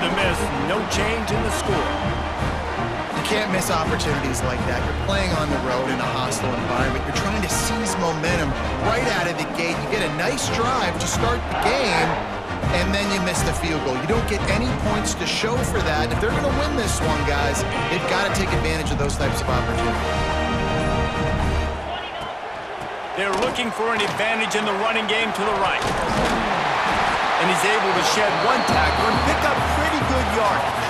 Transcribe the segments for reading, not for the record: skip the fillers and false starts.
the miss, no change in the score. You can't miss opportunities like that. You're playing on the road in a hostile environment. You're trying to seize momentum right out of the gate. You get a nice drive to start the game, and then you miss the field goal. You don't get any points to show for that. If they're going to win this one, guys, they've got to take advantage of those types of opportunities. They're looking for an advantage in the running game to the right. And he's able to shed one tackle and pick up pretty good yardage.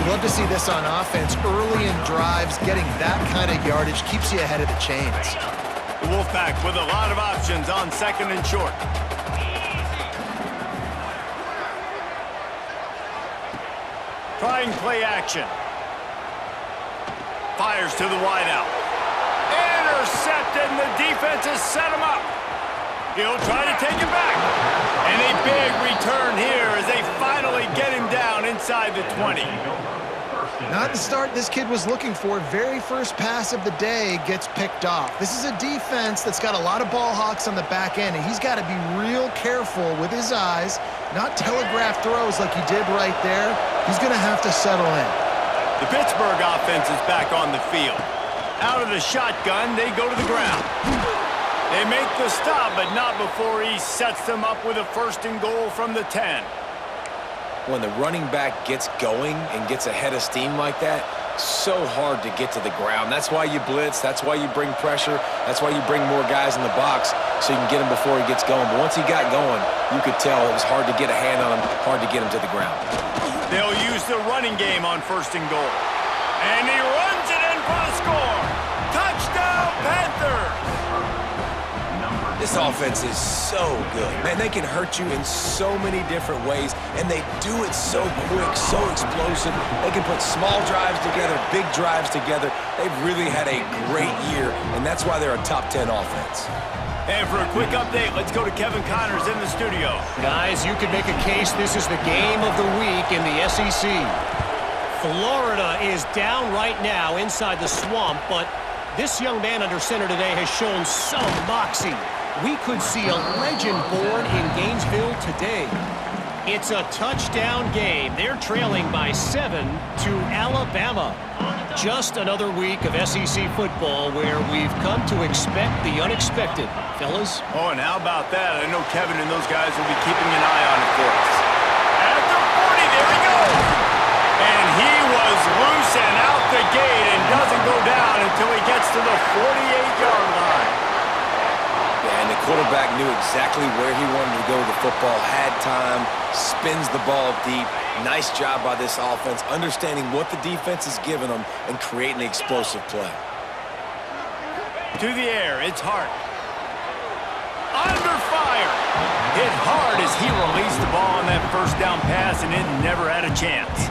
You'd love to see this on offense. Early in drives, getting that kind of yardage keeps you ahead of the chains. The Wolfpack with a lot of options on 2nd and short. Trying play action. Fires to the wideout. Intercepted, and the defense has set him up. He'll try to take it back. And a big return here as they finally get him down inside the 20. Not the start this kid was looking for. Very first pass of the day gets picked off. This is a defense that's got a lot of ball hawks on the back end, and he's got to be real careful with his eyes, not telegraph throws like he did right there. He's going to have to settle in. The Pittsburgh offense is back on the field. Out of the shotgun, they go to the ground. They make the stop, but not before he sets them up with a 1st and goal from the 10. When the running back gets going and gets ahead of steam like that, so hard to get to the ground. That's why you blitz. That's why you bring pressure. That's why you bring more guys in the box so you can get him before he gets going. But once he got going, you could tell it was hard to get a hand on him, hard to get him to the ground. They'll use the running game on 1st and goal. And he runs it in for the score. Touchdown, Panthers! This offense is so good. Man, they can hurt you in so many different ways, and they do it so quick, so explosive. They can put small drives together, big drives together. They've really had a great year, and that's why they're a top 10 offense. And for a quick update, let's go to Kevin Connors in the studio. Guys, you could make a case this is the game of the week in the SEC. Florida is down right now inside the swamp, but this young man under center today has shown some moxie. We could see a legend born in Gainesville today. It's a touchdown game. They're trailing by 7 to Alabama. Just another week of SEC football where we've come to expect the unexpected. Fellas? Oh, and how about that? I know Kevin and those guys will be keeping an eye on it for us. At the 40, there he goes! And he was loose and out the gate and doesn't go down until he gets to the 48-yard line. Yeah, and the quarterback knew exactly where he wanted to go with the football, had time, spins the ball deep. Nice job by this offense, understanding what the defense is giving them and creating an explosive play. To the air, it's Hart. Under fire. Hit hard as he released the ball on that 1st down pass, and it never had a chance.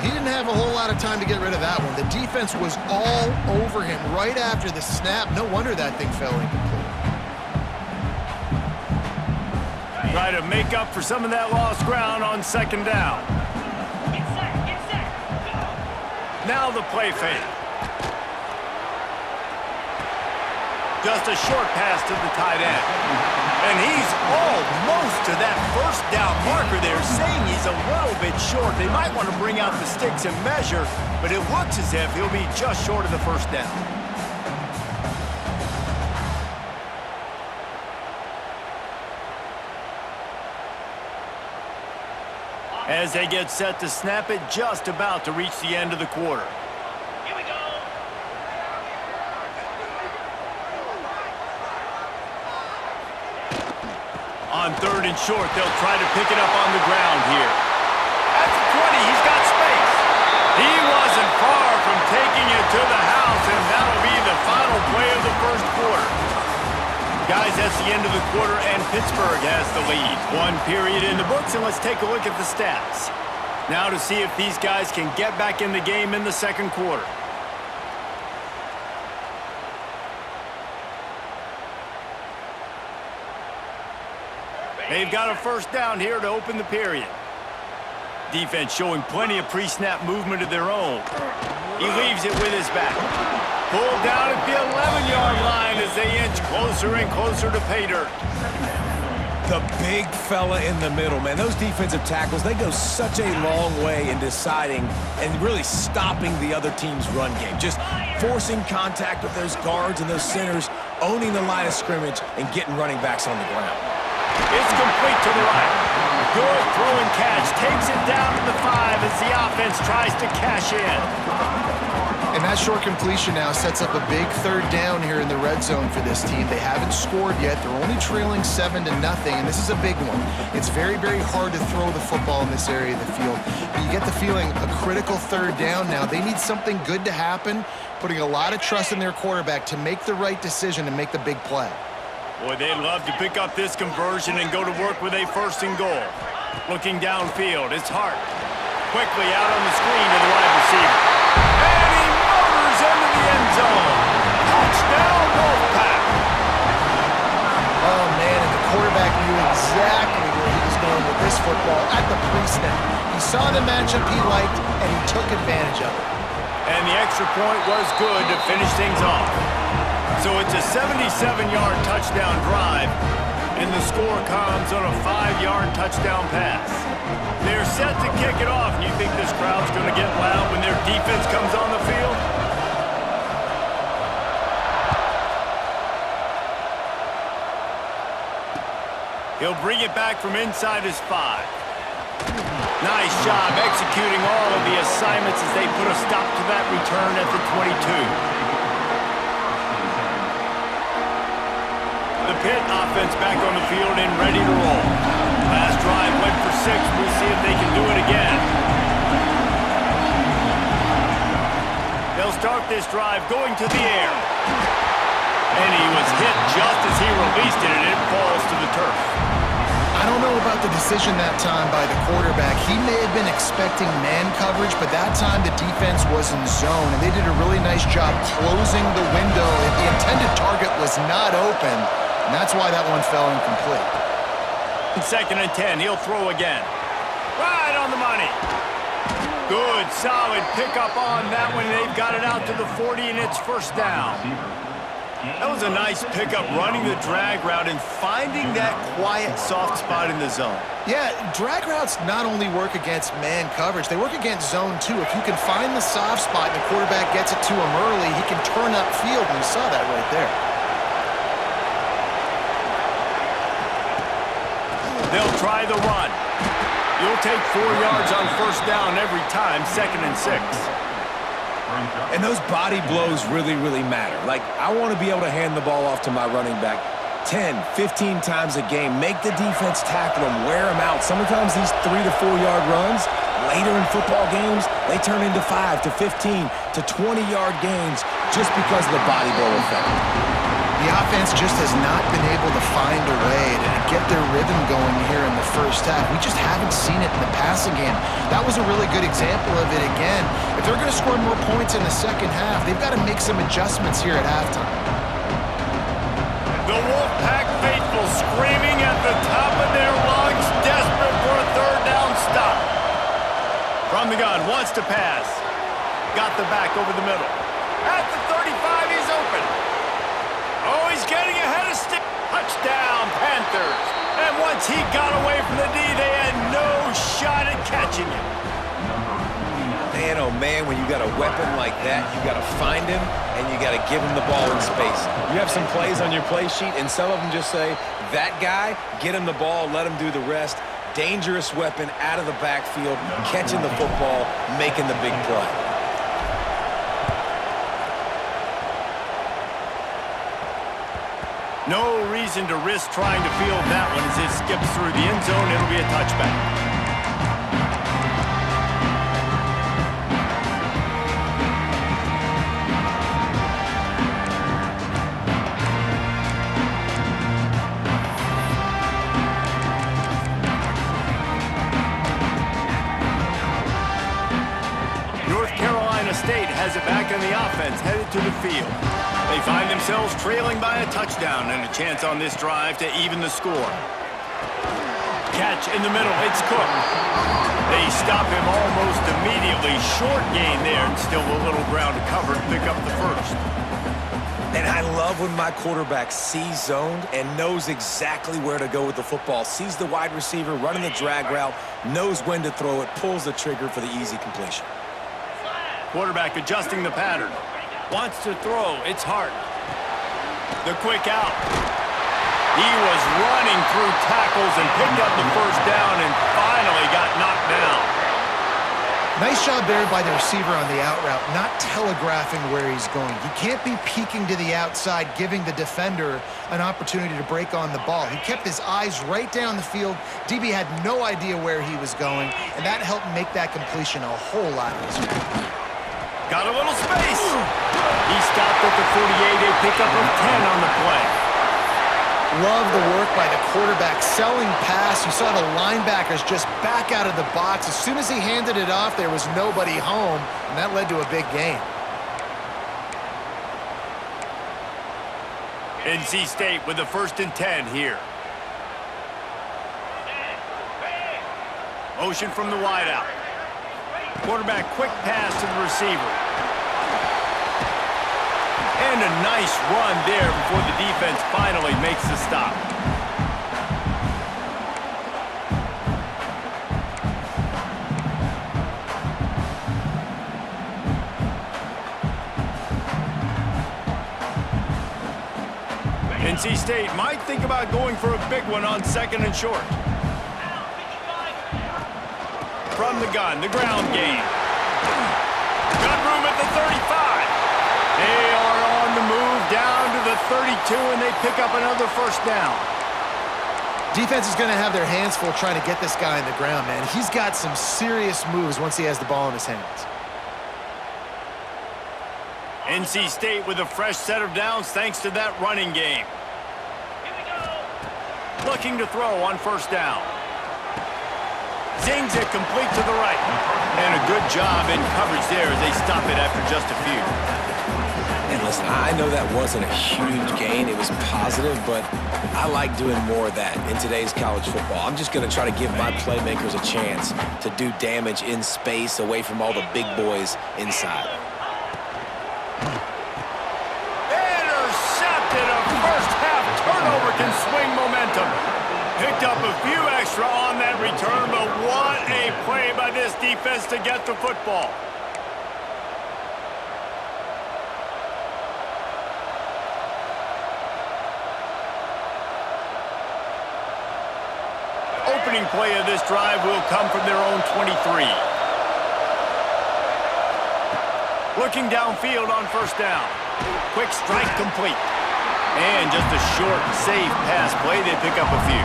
He didn't have a whole lot of time to get rid of that one. The defense was all over him right after the snap. No wonder that thing fell incomplete. Try to make up for some of that lost ground on 2nd down. Now the play fake. Just a short pass to the tight end. And he's almost to that 1st down marker there, saying he's a little bit short. They might want to bring out the sticks and measure, but it looks as if he'll be just short of the 1st down. As they get set to snap it, just about to reach the end of the quarter. Here we go. On 3rd and short, they'll try to pick it up on the ground here. At the 20, he's got space. He wasn't far from taking it to the house, and that'll be the final play of the 1st quarter. Guys, that's the end of the quarter, and Pittsburgh has the lead. 1 period in the books, and let's take a look at the stats. Now to see if these guys can get back in the game in the 2nd quarter. They've got a 1st down here to open the period. Defense showing plenty of pre-snap movement of their own. He leaves it with his back. Pulled down at the 11-yard line as they inch closer and closer to pay dirt. The big fella in the middle, man. Those defensive tackles, they go such a long way in deciding and really stopping the other team's run game. Just forcing contact with those guards and those centers, owning the line of scrimmage, and getting running backs on the ground. It's complete to the right. Good throw and catch. Takes it down to the 5 as the offense tries to cash in. And that short completion now sets up a big third down here in the red zone for this team. They haven't scored yet. They're only trailing 7-0, and this is a big one. It's very, very hard to throw the football in this area of the field. But you get the feeling a critical third down now. They need something good to happen, putting a lot of trust in their quarterback to make the right decision and make the big play. Boy, they'd love to pick up this conversion and go to work with a 1st and goal. Looking downfield, it's Hart. Quickly out on the screen to the wide receiver. And he motors into the end zone. Touchdown, Wolfpack. Oh, man, and the quarterback knew exactly where he was going with this football at the pre-snap. He saw the matchup he liked, and he took advantage of it. And the extra point was good to finish things off. So it's a 77-yard touchdown drive, and the score comes on a 5-yard touchdown pass. They're set to kick it off, and you think this crowd's going to get loud when their defense comes on the field? He'll bring it back from inside his 5. Nice job executing all of the assignments as they put a stop to that return at the 22. The Pitt offense back on the field and ready to roll. Last drive went for 6. We'll see if they can do it again. They'll start this drive going to the air. And he was hit just as he released it, and it falls to the turf. I don't know about the decision that time by the quarterback. He may have been expecting man coverage, but that time the defense was in zone, and they did a really nice job closing the window. The intended target was not open, and that's why that one fell incomplete. 2nd and 10, he'll throw again. Right on the money. Good, solid pickup on that one. They've got it out to the 40, and it's 1st down. That was a nice pickup, running the drag route and finding that quiet, soft spot in the zone. Yeah, drag routes not only work against man coverage, they work against zone too. If you can find the soft spot and the quarterback gets it to him early, he can turn upfield, and you saw that right there. They'll try the run. You'll take 4 yards on 1st down every time, 2nd and 6. And those body blows really, really matter. Like, I want to be able to hand the ball off to my running back 10, 15 times a game. Make the defense tackle him, wear him out. Sometimes these 3 to 4 yard runs, later in football games, they turn into 5 to 15 to 20-yard gains just because of the body blow effect. The offense just has not been able to find a way to get their rhythm going here in the 1st half. We just haven't seen it in the passing game. That was a really good example of it again. If they're going to score more points in the 2nd half, they've got to make some adjustments here at halftime. The Wolfpack faithful screaming at the top of their lungs, desperate for a 3rd down stop. From the gun, wants to pass. Got the back over the middle. At the 35, he's open. Oh, he's getting ahead of stick. Touchdown, Panthers. And once he got away from the D, they had no shot at catching him. Man, oh man, when you got a weapon like that, you got to find him and you got to give him the ball in space. You have some plays on your play sheet, and some of them just say, that guy, get him the ball, let him do the rest. Dangerous weapon out of the backfield, catching the football, making the big play. No reason to risk trying to field that one as it skips through the end zone. It'll be a touchback. North Carolina State has it back on the offense, headed to the field. They find themselves trailing by a touchdown and a chance on this drive to even the score. Catch in the middle, it's Cook. They stop him almost immediately. Short gain there, and still a little ground to cover to pick up the 1st. And I love when my quarterback sees zoned and knows exactly where to go with the football. Sees the wide receiver running the drag route, knows when to throw it, pulls the trigger for the easy completion. Quarterback adjusting the pattern. Wants to throw. It's Hart. The quick out. He was running through tackles and picked up the first down and finally got knocked down. Nice job there by the receiver on the out route, not telegraphing where he's going. He can't be peeking to the outside, giving the defender an opportunity to break on the ball. He kept his eyes right down the field. DB had no idea where he was going, and that helped make that completion a whole lot easier. Got a little space. He stopped at the 48, a pickup of 10 on the play. Love the work by the quarterback, selling pass. You saw the linebackers just back out of the box. As soon as he handed it off, there was nobody home, and that led to a big gain. NC State with the 1st and 10 here. Motion from the wideout. Quarterback quick pass to the receiver. And a nice run there before the defense finally makes the stop. NC State might think about going for a big one on 2nd and short. From the gun, the ground game. Got room at the 35. They are on the move down to the 32, and they pick up another first down. Defense is going to have their hands full trying to get this guy in the ground, man. He's got some serious moves once he has the ball in his hands. NC State with a fresh set of downs thanks to that running game. Looking to throw on 1st down. Zings it complete to the right. And a good job in coverage there as they stop it after just a few. And listen, I know that wasn't a huge gain. It was positive, but I like doing more of that in today's college football. I'm just going to try to give my playmakers a chance to do damage in space away from all the big boys inside. Intercepted. A first-half turnover can swing momentum. Picked up a few extra on that return, but what a play by this defense to get the football. Opening play of this drive will come from their own 23. Looking downfield on 1st down. Quick strike complete. And just a short, safe pass play, they pick up a few.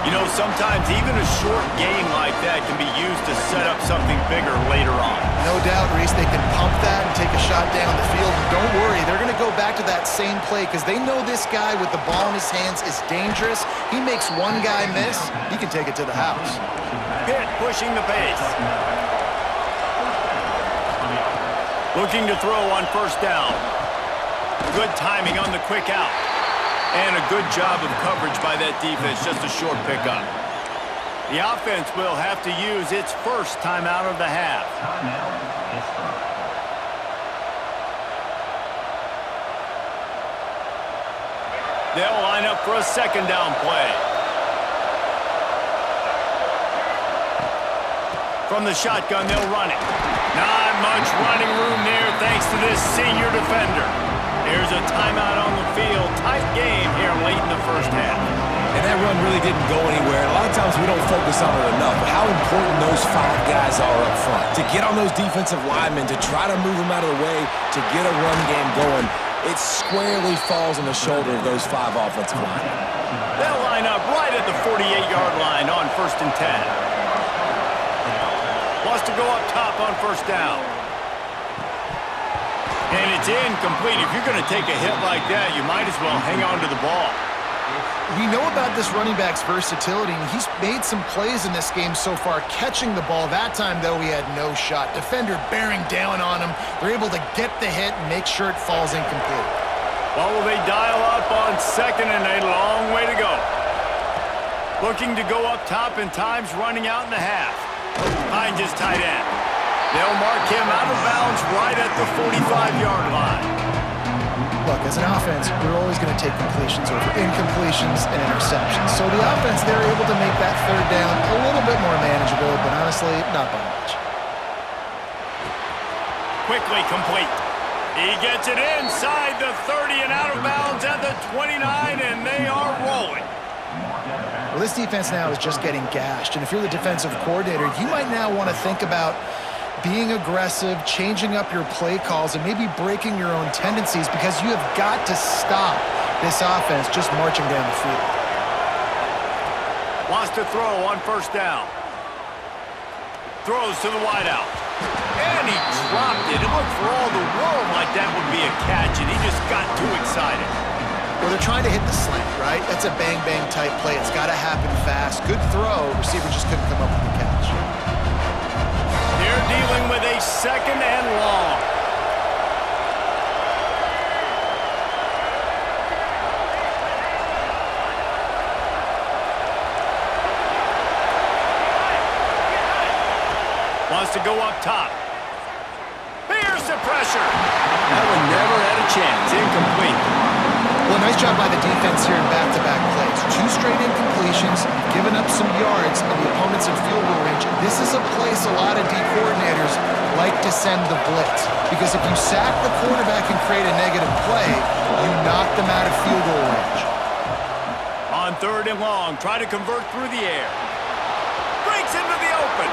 You know, sometimes even a short gain like that can be used to set up something bigger later on. No doubt, Reese, they can pump that and take a shot down the field. And don't worry, they're going to go back to that same play because they know this guy with the ball in his hands is dangerous. He makes one guy miss, he can take it to the house. Pitt pushing the pace. Looking to throw on 1st down. Good timing on the quick out. And a good job of coverage by that defense, just a short pickup. The offense will have to use its first timeout of the half. They'll line up for a 2nd down play. From the shotgun, they'll run it. Not much running room there thanks to this senior defender. There's a timeout on the field. Tight game here late in the 1st half. And that run really didn't go anywhere. A lot of times we don't focus on it enough, but how important those 5 guys are up front. To get on those defensive linemen, to try to move them out of the way, to get a run game going, it squarely falls on the shoulder of those 5 offensive linemen. They'll line up right at the 48-yard line on 1st and 10. Wants to go up top on 1st down. And it's incomplete. If you're going to take a hit like that, you might as well hang on to the ball. We know about this running back's versatility, and he's made some plays in this game so far, catching the ball. That time, though, he had no shot. Defender bearing down on him. They're able to get the hit and make sure it falls incomplete. Well, will they dial up on 2nd and a long way to go? Looking to go up top, and time's running out in the half. Finds his tight end. They'll mark him out of bounds right at the 45-yard line. look, as an offense, we're always going to take completions over incompletions and interceptions. So the offense, they're able to make that third down a little bit more manageable, but honestly, not by much. Quickly complete. He gets it inside the 30 and out of bounds at the 29, and they are rolling. Well, this defense now is just getting gashed, and if you're the defensive coordinator, you might now want to think about being aggressive, changing up your play calls, and maybe breaking your own tendencies, because you have got to stop this offense just marching down the field. Wants to throw on first down. Throws to the wideout. And he dropped it. It looked for all the world like that would be a catch, and he just got too excited. Well, they're trying to hit the slant, right? That's a bang-bang type play. It's got to happen fast. Good throw. Receiver just couldn't come up with the catch. They're dealing with a second and long. Wants to go up top. Here's the pressure. That one never had a chance. Incomplete. Well, nice job by the defense here in back-to-back plays. 2 straight incompletions, giving up some yards, and the opponent's in field goal range. This is a place a lot of D coordinators like to send the blitz, because if you sack the quarterback and create a negative play, you knock them out of field goal range. On third and long, try to convert through the air. Breaks into the open.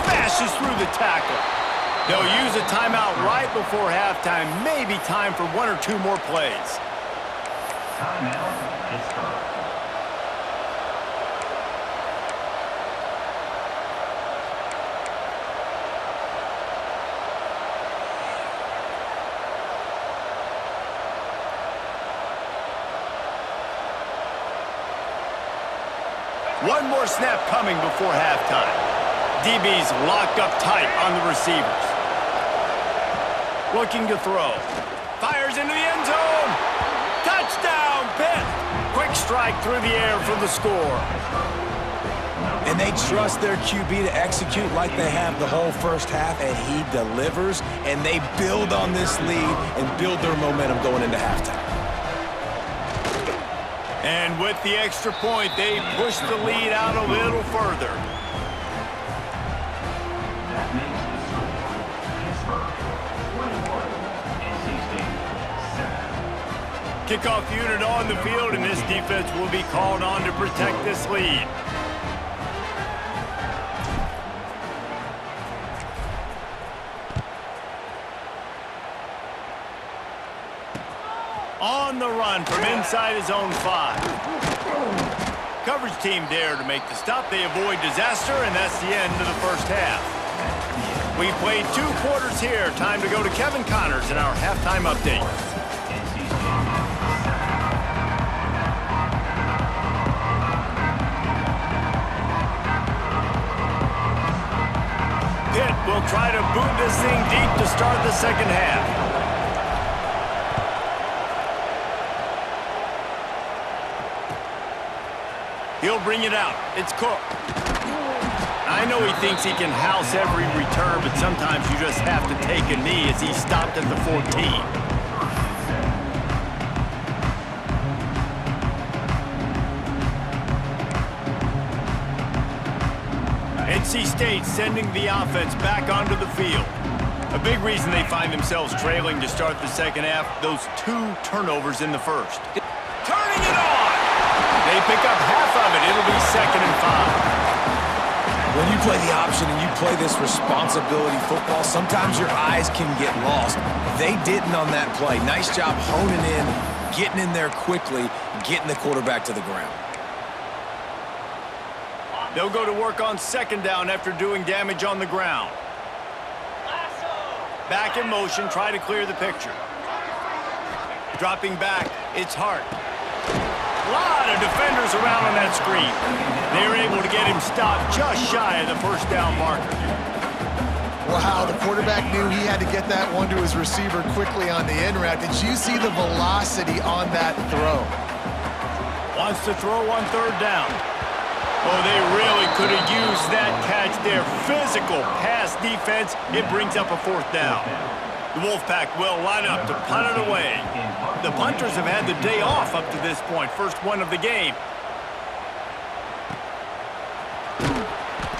Smashes through the tackle. They'll use a timeout right before halftime. Maybe time for 1 or 2 more plays. Timeout, Pittsburgh. One more snap coming before halftime. DB's locked up tight on the receivers. Looking to throw. Fires into the end zone. Touchdown, Pitt. Quick strike through the air for the score. And they trust their QB to execute like they have the whole first half, and he delivers, and they build on this lead and build their momentum going into halftime. And with the extra point, they push the lead out a little further. That makes the score Pittsburgh 21, NC State 7. Kickoff unit on the field, and this defense will be called on to protect this lead. On the run from inside his own 5. Coverage team there to make the stop. They avoid disaster, and that's the end of the first half. We played 2 quarters here. Time to go to Kevin Connors in our halftime update. Pitt will try to boot this thing deep to start the second half. He'll bring it out. It's Cook. I know he thinks he can house every return, but sometimes you just have to take a knee as he stopped at the 14. NC State sending the offense back onto the field. A big reason they find themselves trailing to start the second half, those 2 turnovers in the first. Turning it on! They pick up half of it. It'll be 2nd and 5. When you play the option and you play this responsibility football, sometimes your eyes can get lost. They didn't on that play. Nice job honing in, getting in there quickly, getting the quarterback to the ground. They'll go to work on 2nd down after doing damage on the ground. Back in motion, try to clear the picture. Dropping back, it's Hart. A lot of defenders around on that screen. They were able to get him stopped just shy of the first down marker. Wow, the quarterback knew he had to get that one to his receiver quickly on the end route. Did you see the velocity on that throw? Wants to throw on 3rd down. Oh, they really could have used that catch there. Physical pass defense. It brings up a 4th down. The Wolfpack will line up to punt it away. The punters have had the day off up to this point. First one of the game.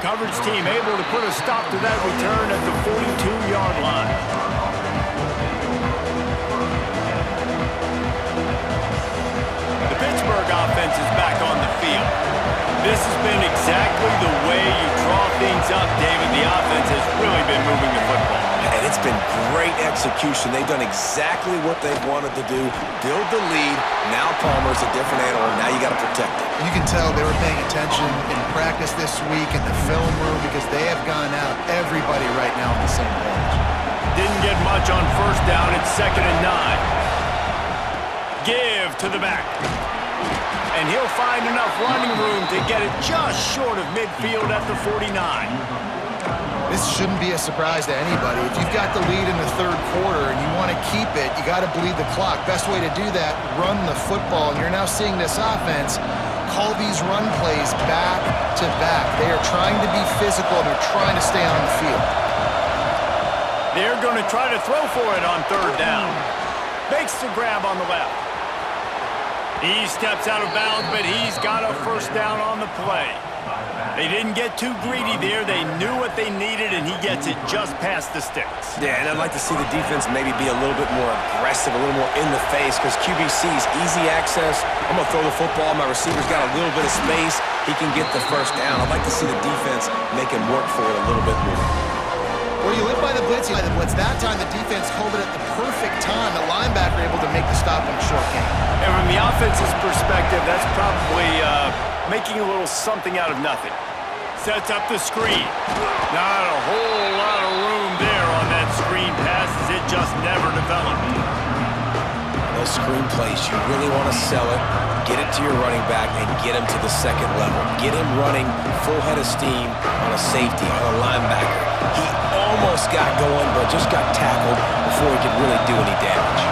Coverage team able to put a stop to that return at the 42-yard line. The Pittsburgh offense is back on the field. This has been exactly the way you draw things up, David. The offense has really been moving the football. And it's been great execution. They've done exactly what they've wanted to do. Build the lead. Now Palmer's a different animal. Now you got to protect it. You can tell they were paying attention in practice this week in the film room because they have gone out, everybody right now on the same page. Didn't get much on first down. It's 2nd and 9. Give to the back. And he'll find enough running room to get it just short of midfield at the 49. This shouldn't be a surprise to anybody. If you've got the lead in the third quarter and you want to keep it, you got to bleed the clock. Best way to do that, run the football. And you're now seeing this offense call these run plays back to back. They are trying to be physical and they're trying to stay on the field. They're going to try to throw for it on third down. Makes the grab on the left. He steps out of bounds, but he's got a first down on the play. They didn't get too greedy there. They knew what they needed, and he gets it just past the sticks. Yeah, and I'd like to see the defense maybe be a little bit more aggressive, a little more in the face, because QBC's easy access. I'm going to throw the football. My receiver's got a little bit of space. He can get the first down. I'd like to see the defense make him work for it a little bit more. Well, you live by the blitz, you by the blitz. That time, the defense called it at the perfect time. The linebacker able to make the stop in a short game. And from the offense's perspective, that's probably making a little something out of nothing. Sets up the screen. Not a whole lot of room there on that screen pass as it just never developed. Those screen plays, you really want to sell it, get it to your running back, and get him to the second level. Get him running full head of steam on a safety, on a linebacker. He almost got going, but just got tackled before he could really do any damage.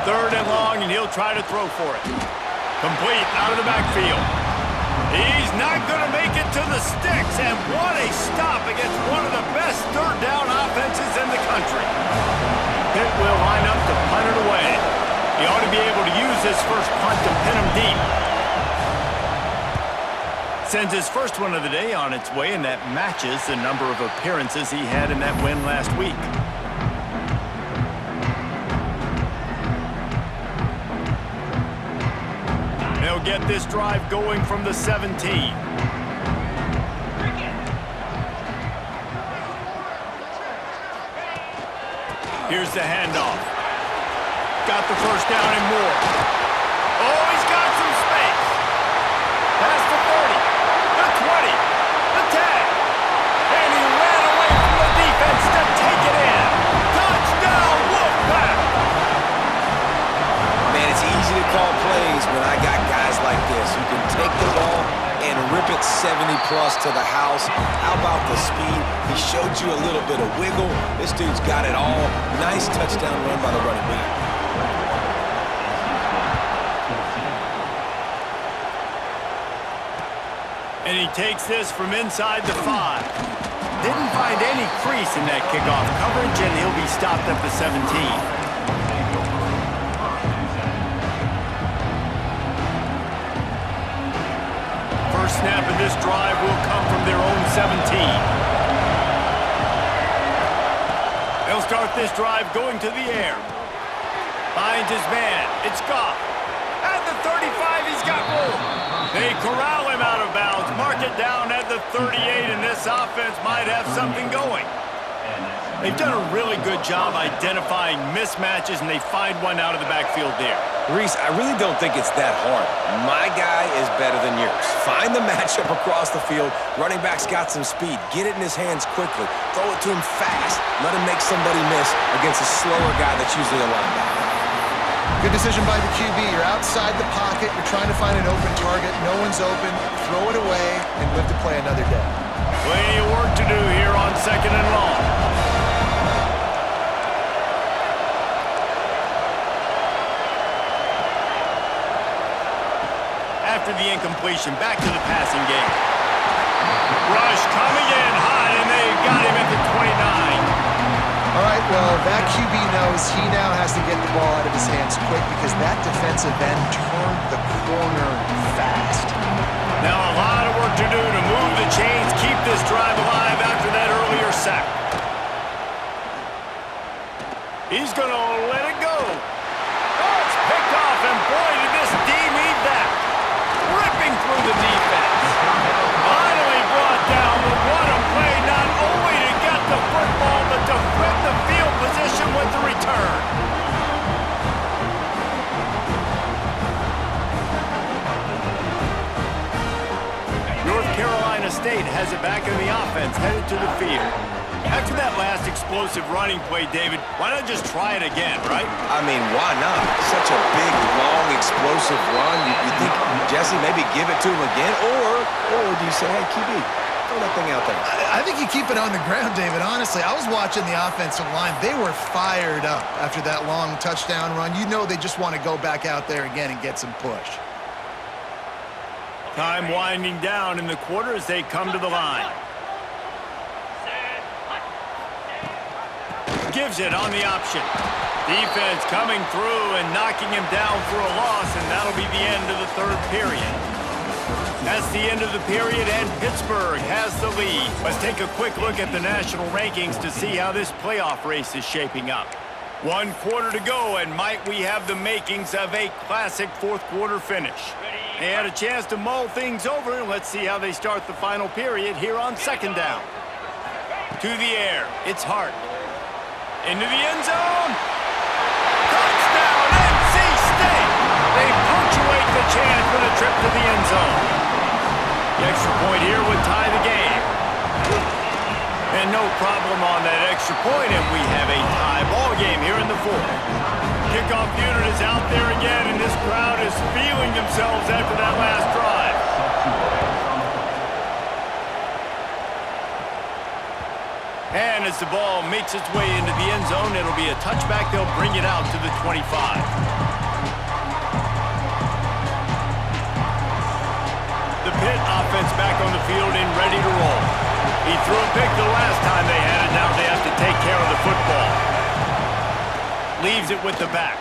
Third and long, and he'll try to throw for it. Complete out of the backfield. He's not going to make it to the sticks, and what a stop against one of the best third down offenses in the country. Pitt will line up to punt it away. He ought to be able to use his first punt to pin him deep. Sends his first one of the day on its way, and that matches the number of appearances he had in that win last week. They'll get this drive going from the 17. Here's the handoff. Got the first down and more. Oh, he's got some space. Past the 30, the 20, the 10. And he ran away from the defense to take it in. Touchdown, Wolfpack! Man, it's easy to call plays when I got guys like this who can take the ball and rip it 70-plus to the house. How about the speed? He showed you a little bit of wiggle. This dude's got it all. Nice touchdown run by the running back. And he takes this from inside the 5. Didn't find any crease in that kickoff coverage, and he'll be stopped at the 17. First snap of this drive will come from their own 17. They'll start this drive going to the air. Finds his man. It's Goff. At the 35, he's got room. They corral him out of bounds. Mark it down at the 38, and this offense might have something going. They've done a really good job identifying mismatches, and they find one out of the backfield there. Reese, I really don't think it's that hard. My guy is better than yours. Find the matchup across the field. Running back's got some speed. Get it in his hands quickly. Throw it to him fast. Let him make somebody miss against a slower guy that's usually a linebacker. Good decision by the QB. You're outside the pocket. You're trying to find an open target. No one's open. Throw it away and live to play another day. Plenty of work to do here on 2nd and long. After the incompletion, back to the passing game. Rush coming in hot, and they got him at the All right, well, that QB knows he now has to get the ball out of his hands quick because that defensive end turned the corner fast. Now a lot of work to do to move the chains, keep this drive alive after that earlier sack. He's going to let it go. Oh, it's picked off, and boy, did this D need that. Ripping through the defense. Finally brought down, but what a play, not only to get the football, but to flip the field position with the return. North Carolina State has it back in the offense, headed to the field. After that last explosive running play, David, why not just try it again, right? I mean, why not? Such a big, long, explosive run. You think, Jesse, maybe give it to him again? Or do you say, hey, QB, throw that thing out there? I think you keep it on the ground, David. Honestly, I was watching the offensive line. They were fired up after that long touchdown run. You know they just want to go back out there again and get some push. Time winding down in the quarter as they come to the line. Gives it on the option. Defense coming through and knocking him down for a loss, and that'll be the end of the third period. That's the end of the period, and Pittsburgh has the lead. Let's take a quick look at the national rankings to see how this playoff race is shaping up. 1 quarter to go, and might we have the makings of a classic fourth quarter finish. They had a chance to mull things over, and let's see how they start the final period here on second down. To the air, it's Hart. Into the end zone. Touchdown, NC State. They punctuate the chance with a trip to the end zone. The extra point here would tie the game. And no problem on that extra point, and we have a tie ball game here in the fourth. Kickoff unit is out there again, and this crowd is feeling themselves after that last drive. And as the ball makes its way into the end zone, it'll be a touchback. They'll bring it out to the 25. The Pitt offense back on the field and ready to roll. He threw a pick the last time they had it. Now they have to take care of the football. Leaves it with the back.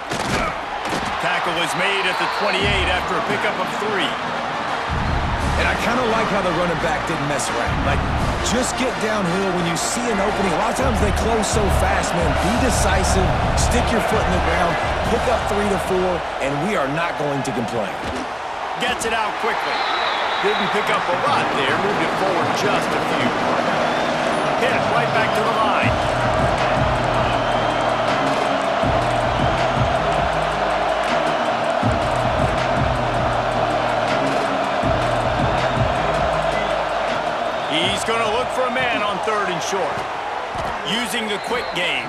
Tackle is made at the 28 after a pickup of 3. And I kind of like how the running back didn't mess around. Like, just get downhill when you see an opening. A lot of times they close so fast, man. Be decisive, stick your foot in the ground, pick up 3 to 4, and we are not going to complain. Gets it out quickly. Didn't pick up a lot there, moved it forward just a few. Hit right back to the line. He's going to look for a man on 3rd and short. Using the quick game.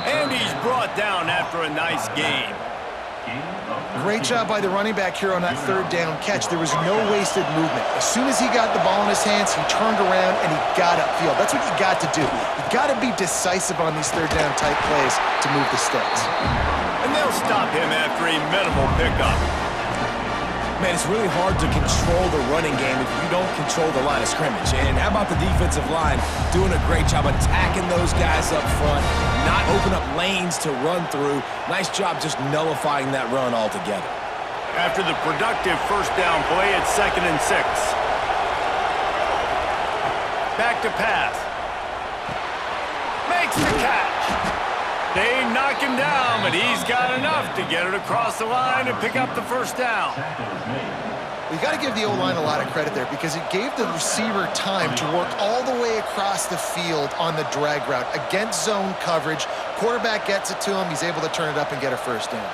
And he's brought down after a nice game. Great job by the running back here on that 3rd down catch. There was no wasted movement. As soon as he got the ball in his hands, he turned around and he got upfield. That's what you got to do. You got to be decisive on these 3rd down type plays to move the sticks. And they'll stop him after a minimal pickup. Man, it's really hard to control the running game if you don't control the line of scrimmage. And how about the defensive line doing a great job attacking those guys up front, not open up lanes to run through. Nice job just nullifying that run altogether. After the productive first down play, it's 2nd and 6. Back to pass. Makes the catch. They knock him down, but he's got enough to get it across the line and pick up the first down. You got to give the O-line a lot of credit there because it gave the receiver time to work all the way across the field on the drag route against zone coverage. Quarterback gets it to him. He's able to turn it up and get a first down.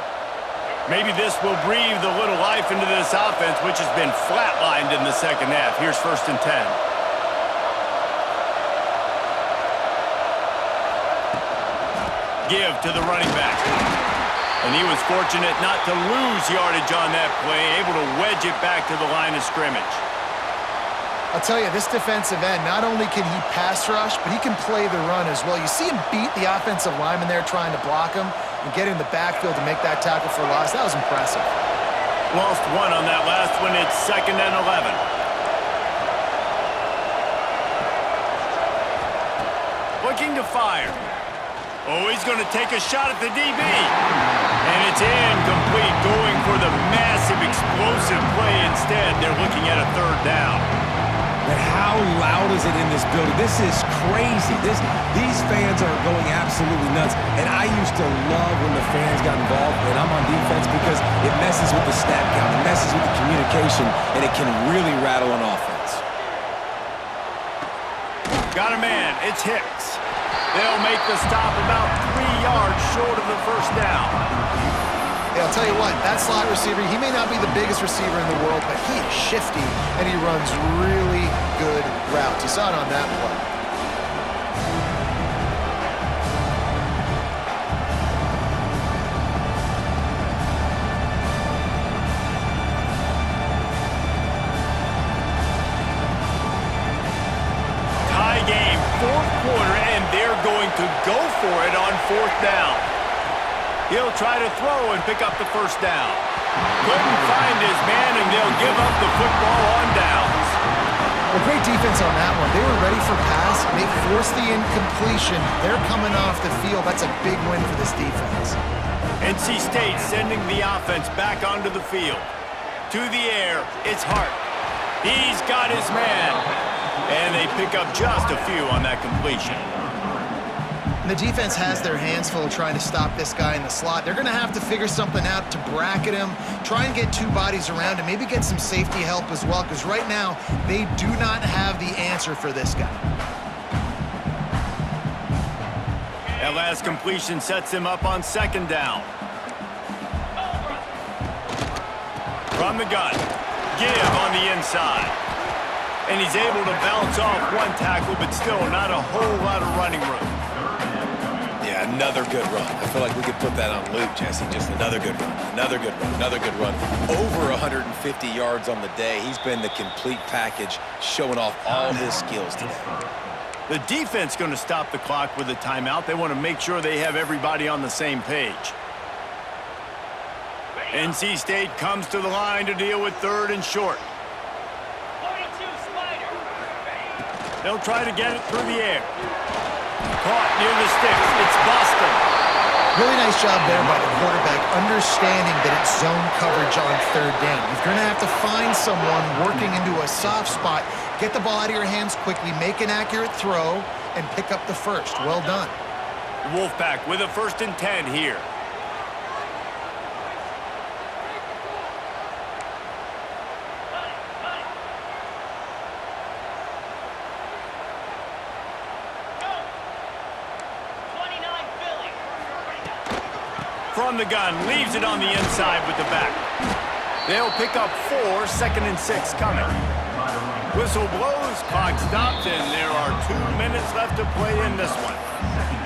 Maybe this will breathe a little life into this offense, which has been flatlined in the second half. Here's 1st and 10. Give to the running back. And he was fortunate not to lose yardage on that play, able to wedge it back to the line of scrimmage. I'll tell you, this defensive end, not only can he pass rush, but he can play the run as well. You see him beat the offensive lineman there trying to block him and get in the backfield to make that tackle for loss. That was impressive. Lost 1 on that last one. It's 2nd and 11. Looking to fire. Oh, he's going to take a shot at the DB. And it's incomplete, going for the massive explosive play instead. They're looking at a third down. But how loud is it in this building? This is crazy. These fans are going absolutely nuts. And I used to love when the fans got involved when I'm on defense because it messes with the snap count, it messes with the communication, and it can really rattle an offense. Got a man. It's Hicks. They'll make the stop about 3 yards short of the first down. Yeah, I'll tell you what, that slot receiver, he may not be the biggest receiver in the world, but he is shifty, and he runs really good routes. You saw it on that play. Tie game, fourth quarter, and they're going to go for it on fourth down. He'll try to throw and pick up the first down. Couldn't find his man, and they'll give up the football on downs. Well, great defense on that one. They were ready for pass, and they forced the incompletion. They're coming off the field. That's a big win for this defense. NC State sending the offense back onto the field. To the air, it's Hart. He's got his man. And they pick up just a few on that completion. And the defense has their hands full trying to stop this guy in the slot. They're going to have to figure something out to bracket him, try and get two bodies around him, maybe get some safety help as well, because right now they do not have the answer for this guy. That last completion sets him up on second down. From the gun, give on the inside. And he's able to bounce off one tackle, but still not a whole lot of running room. Yeah, another good run. I feel like we could put that on loop, Jesse. Just another good run, another good run, another good run. Over 150 yards on the day. He's been the complete package, showing off all his skills today. The defense going to stop the clock with a timeout. They want to make sure they have everybody on the same page. NC State comes to the line to deal with third and short. They'll try to get it through the air. Caught near the sticks. It's Boston. Really nice job there by the quarterback, understanding that it's zone coverage on third down. You're going to have to find someone working into a soft spot, get the ball out of your hands quickly, make an accurate throw, and pick up the first. Well done. Wolfpack with a 1st and 10 here. From the gun, leaves it on the inside with the back. They'll pick up 4, 2nd and 6 coming. Whistle blows, clock stops, and there are 2 minutes left to play in this one.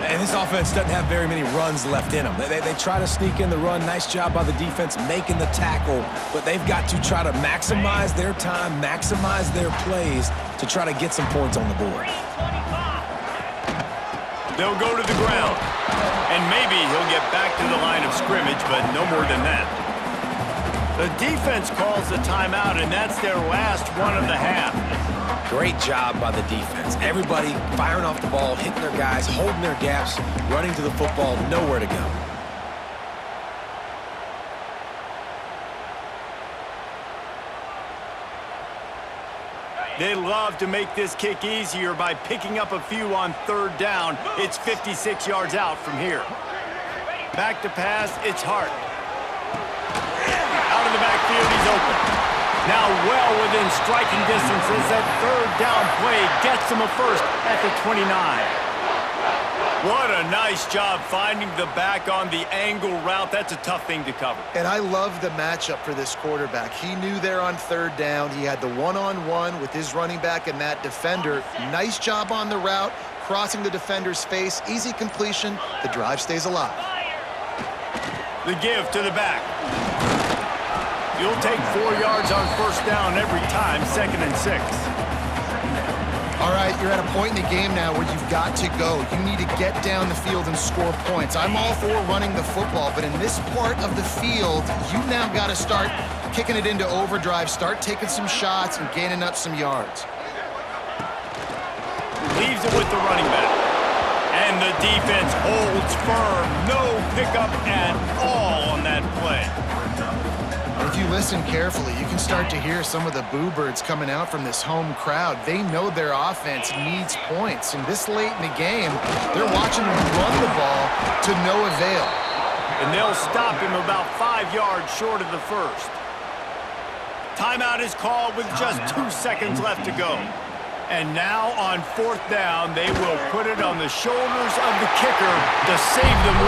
And this offense doesn't have very many runs left in them. They try to sneak in the run. Nice job by the defense making the tackle, but they've got to try to maximize their time, maximize their plays to try to get some points on the board. They'll go to the ground, and maybe he'll get back to the line of scrimmage, but no more than that. The defense calls the timeout, and that's their last one of the half. Great job by the defense. Everybody firing off the ball, hitting their guys, holding their gaps, running to the football, nowhere to go. They love to make this kick easier by picking up a few on third down. It's 56 yards out from here. Back to pass, it's Hart. Out of the backfield, he's open. Now well within striking distance as that third down play gets him a first at the 29. What a nice job finding the back on the angle route. That's a tough thing to cover. And I love the matchup for this quarterback. He knew there on third down. He had the one-on-one with his running back and that defender. Nice job on the route, crossing the defender's face. Easy completion. The drive stays alive. The give to the back. You'll take 4 yards on first down every time, 2nd and 6. All right, you're at a point in the game now where you've got to go. You need to get down the field and score points. I'm all for running the football, but in this part of the field, you now got to start kicking it into overdrive, start taking some shots and gaining up some yards. Leaves it with the running back. And the defense holds firm. No pickup at all on that play. If you listen carefully, you can start to hear some of the boo birds coming out from this home crowd. They know their offense needs points, and this late in the game, they're watching them run the ball to no avail. And they'll stop him about 5 yards short of the first. Timeout is called with just 2 seconds left to go. And now on 4th down, they will put it on the shoulders of the kicker to save them with